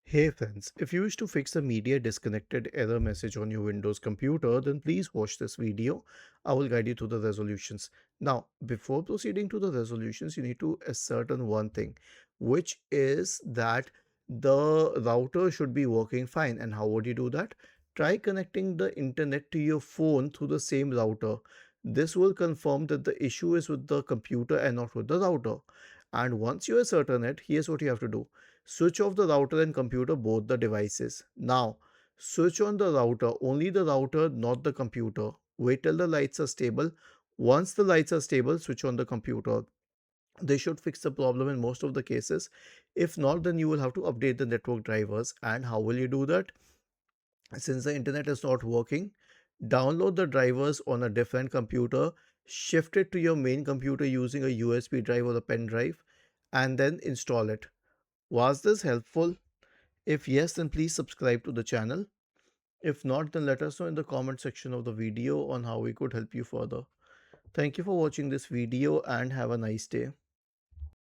Hey friends, if you wish to fix a media disconnected error message on your Windows computer, then please watch this video. I will guide you through the resolutions. Now, before proceeding to the resolutions, you need to ascertain one thing, which is that the router should be working fine. And how would you do that? Try connecting the internet to your phone through the same router. This will confirm that the issue is with the computer and not with the router. And once you ascertain it, here's what you have to do. Switch off the router and computer, both the devices. Now, switch on the router, only the router, not the computer. Wait till the lights are stable. Once the lights are stable, switch on the computer. They should fix the problem in most of the cases. If not, then you will have to update the network drivers. And how will you do that? Since the internet is not working, download the drivers on a different computer, shift it to your main computer using a USB drive or a pen drive, and then install it. Was this helpful? If yes, then please subscribe to the channel. If not, then let us know in the comment section of the video on how we could help you further. Thank you for watching this video and have a nice day.